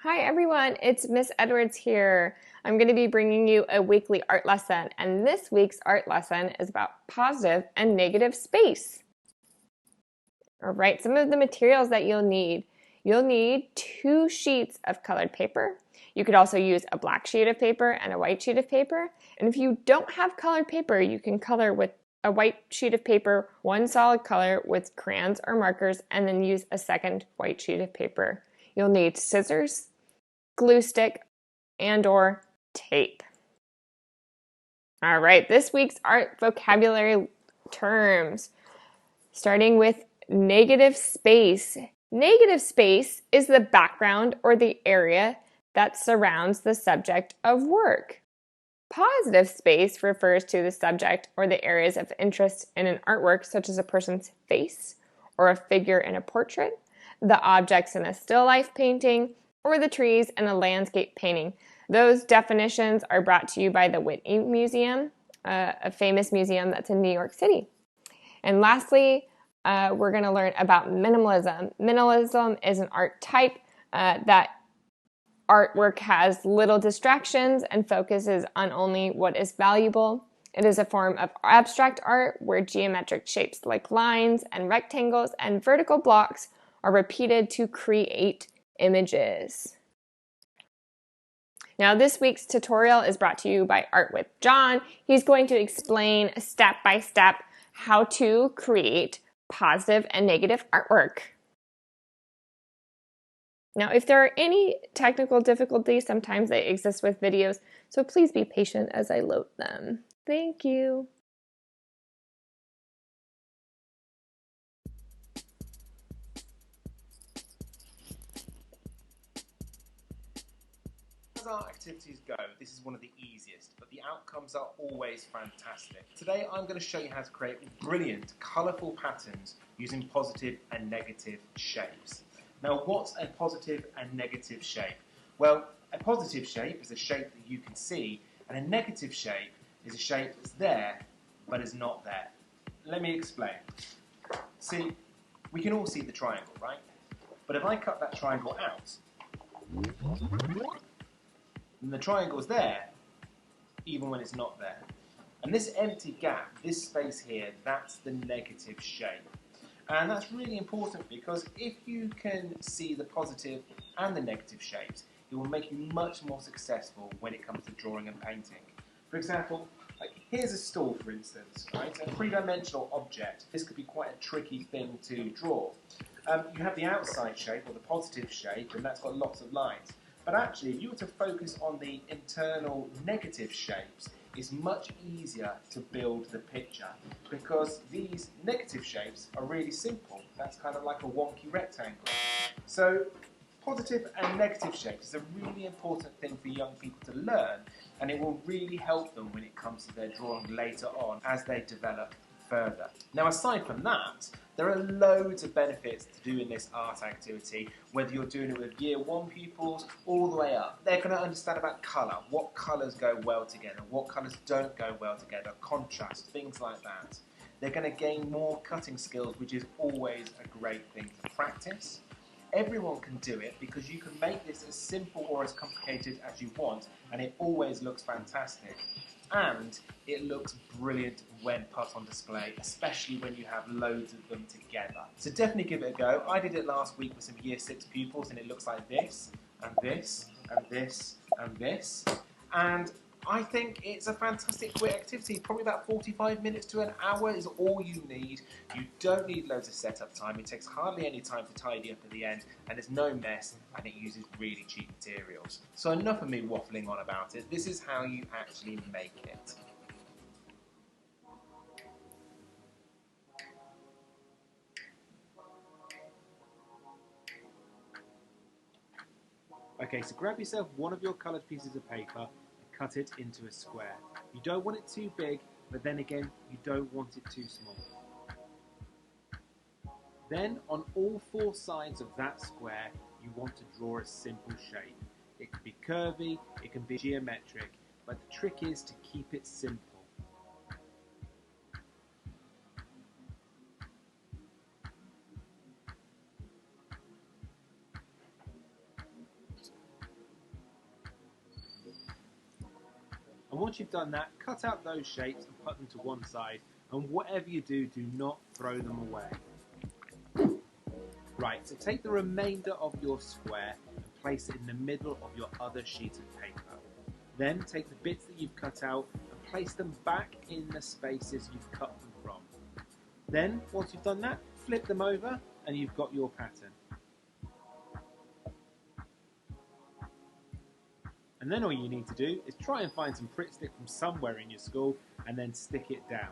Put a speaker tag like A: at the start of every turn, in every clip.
A: Hi everyone, it's Miss Edwards here. I'm going to be bringing you a weekly art lesson, and this week's art lesson is about positive and negative space. All right, some of the materials that you'll need. You'll need 2 sheets of colored paper. You could also use a black sheet of paper and a white sheet of paper. And if you don't have colored paper, you can color with a white sheet of paper, one solid color with crayons or markers, and then use a second white sheet of paper. You'll need scissors, glue stick, and/or tape. All right, this week's art vocabulary terms, starting with negative space. Negative space is the background or the area that surrounds the subject of work. Positive space refers to the subject or the areas of interest in an artwork, such as a person's face or a figure in a portrait, the objects in a still life painting, or the trees in a landscape painting. Those definitions are brought to you by the Whitney Museum, a famous museum that's in New York City. And lastly, we're going to learn about minimalism. Minimalism is an art type that artwork has little distractions and focuses on only what is valuable. It is a form of abstract art where geometric shapes like lines and rectangles and vertical blocks are repeated to create images. Now, this week's tutorial is brought to you by Art with John. He's going to explain step by step how to create positive and negative artwork. Now, if there are any technical difficulties, sometimes they exist with videos, so please be patient as I load them. Thank you.
B: As our activities go, this is one of the easiest, but the outcomes are always fantastic. Today I'm going to show you how to create brilliant, colourful patterns using positive and negative shapes. Now, what's a positive and negative shape? Well, a positive shape is a shape that you can see, and a negative shape is a shape that's there, but is not there. Let me explain. See, we can all see the triangle, right? But if I cut that triangle out, and the triangle's there, even when it's not there. And this empty gap, this space here, that's the negative shape. And that's really important because if you can see the positive and the negative shapes, it will make you much more successful when it comes to drawing and painting. For example, like here's a stool, for instance, right? A three-dimensional object. This could be quite a tricky thing to draw. You have the outside shape, or the positive shape, and that's got lots of lines. But actually, if you were to focus on the internal negative shapes, it's much easier to build the picture because these negative shapes are really simple. That's kind of like a wonky rectangle. So positive and negative shapes is a really important thing for young people to learn, and it will really help them when it comes to their drawing later on as they develop further. Now, aside from that, there are loads of benefits to doing this art activity, whether you're doing it with Year 1 pupils all the way up. They're going to understand about colour, what colours go well together, what colours don't go well together, contrast, things like that. They're going to gain more cutting skills, which is always a great thing to practice. Everyone can do it because you can make this as simple or as complicated as you want, and it always looks fantastic. And it looks brilliant when put on display, especially when you have loads of them together. So definitely give it a go. I did it last week with some Year 6 pupils, and it looks like this, and this, and this, and this. And I think it's a fantastic quick activity. Probably about 45 minutes to an hour is all you need. You don't need loads of setup time. It takes hardly any time to tidy up at the end, and there's no mess, and it uses really cheap materials. So enough of me waffling on about it. This is how you actually make it. Okay, so grab yourself one of your coloured pieces of paper and cut it into a square. You don't want it too big, but then again, you don't want it too small. Then, on all 4 sides of that square, you want to draw a simple shape. It can be curvy, it can be geometric, but the trick is to keep it simple. And once you've done that, cut out those shapes and put them to one side. And whatever you do, do not throw them away. Right, so take the remainder of your square and place it in the middle of your other sheet of paper. Then take the bits that you've cut out and place them back in the spaces you've cut them from. Then, once you've done that, flip them over and you've got your pattern. And then all you need to do is try and find some Pritt stick from somewhere in your school and then stick it down.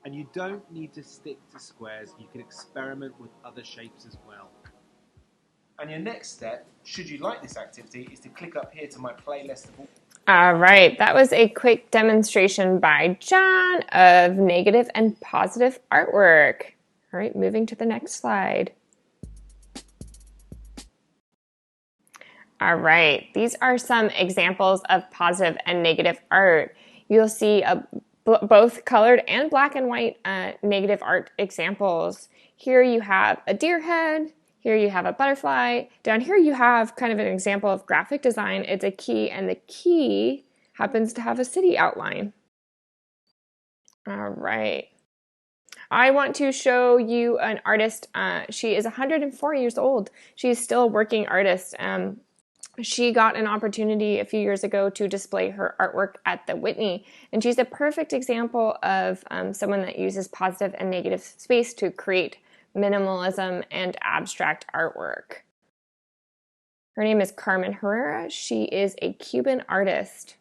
B: And you don't need to stick to squares, you can experiment with other shapes as well. And your next step, should you like this activity, is to click up here to my playlist of
A: all right, that was a quick demonstration by John of negative and positive artwork. All right, moving to the next slide. All right, these are some examples of positive and negative art. You'll see both colored and black and white negative art examples. Here you have a deer head. Here you have a butterfly. Down here you have kind of an example of graphic design. It's a key, and the key happens to have a city outline. All right. I want to show you an artist. She is 104 years old. She's still a working artist. She got an opportunity a few years ago to display her artwork at the Whitney, and she's a perfect example of someone that uses positive and negative space to create minimalism and abstract artwork. Her name is Carmen Herrera. She is a Cuban artist.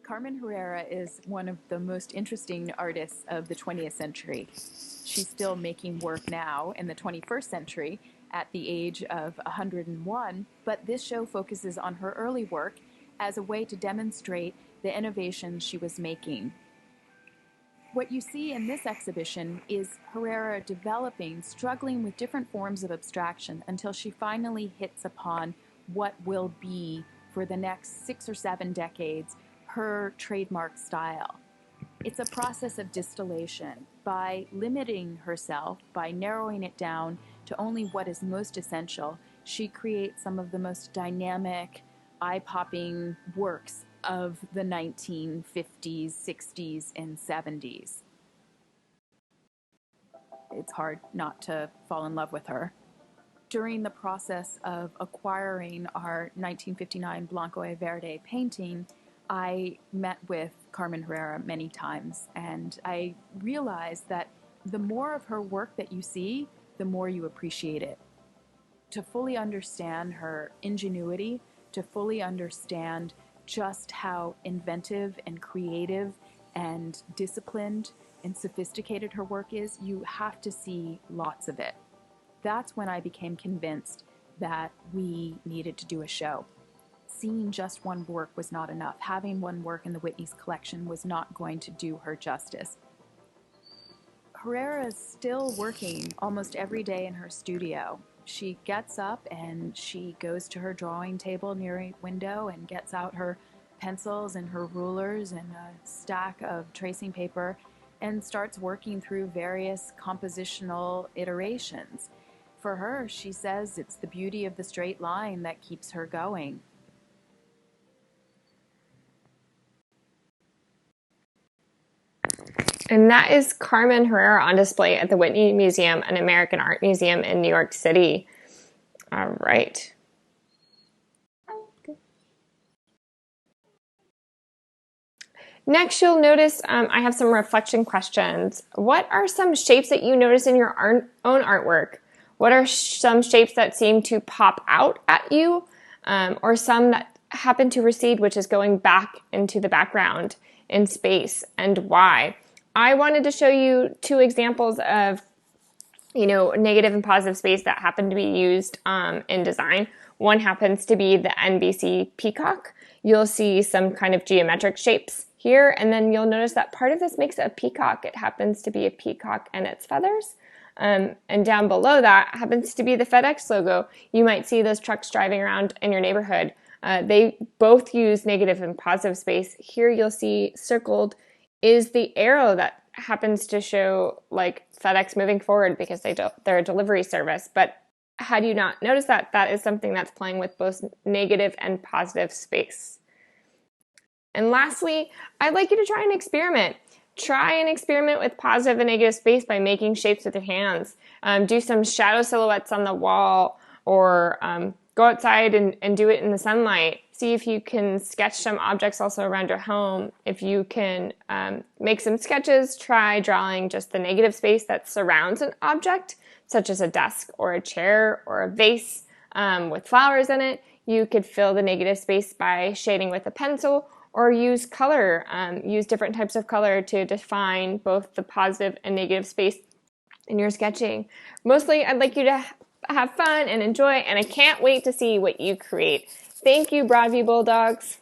C: Carmen Herrera is one of the most interesting artists of the 20th century. She's still making work now in the 21st century at the age of 101, but this show focuses on her early work as a way to demonstrate the innovations she was making. What you see in this exhibition is Herrera struggling with different forms of abstraction until she finally hits upon what will be, for the next 6 or 7 decades, her trademark style. It's a process of distillation. By limiting herself, by narrowing it down to only what is most essential, she creates some of the most dynamic, eye-popping works of the 1950s, 60s, and 70s. It's hard not to fall in love with her. During the process of acquiring our 1959 Blanco e Verde painting, I met with Carmen Herrera many times, and I realized that the more of her work that you see, the more you appreciate it. To fully understand her ingenuity, to fully understand just how inventive and creative and disciplined and sophisticated her work is, you have to see lots of it. That's when I became convinced that we needed to do a show. Seeing just one work was not enough. Having one work in the Whitney's collection was not going to do her justice. Herrera is still working almost every day in her studio. She gets up and she goes to her drawing table near a window and gets out her pencils and her rulers and a stack of tracing paper and starts working through various compositional iterations. For her, she says it's the beauty of the straight line that keeps her going.
A: And that is Carmen Herrera on display at the Whitney Museum and American Art Museum in New York City. All right. Next, you'll notice I have some reflection questions. What are some shapes that you notice in your own artwork? What are some shapes that seem to pop out at you, or some that happen to recede, which is going back into the background in space, and why? I wanted to show you 2 examples of, negative and positive space that happen to be used in design. One happens to be the NBC peacock. You'll see some kind of geometric shapes here, and then you'll notice that part of this makes a peacock. It happens to be a peacock and its feathers. And down below that happens to be the FedEx logo. You might see those trucks driving around in your neighborhood. They both use negative and positive space. Here you'll see circled is the arrow that happens to show like FedEx moving forward because they're a delivery service. But had you not noticed that, that is something that's playing with both negative and positive space. And lastly, I'd like you to try an experiment. Try an experiment with positive and negative space by making shapes with your hands. Do some shadow silhouettes on the wall, or go outside and do it in the sunlight. See if you can sketch some objects also around your home. If you can make some sketches, try drawing just the negative space that surrounds an object, such as a desk or a chair or a vase with flowers in it. You could fill the negative space by shading with a pencil, or use color, use different types of color to define both the positive and negative space in your sketching. Mostly, I'd like you to have fun and enjoy, and I can't wait to see what you create. Thank you, Broadview Bulldogs.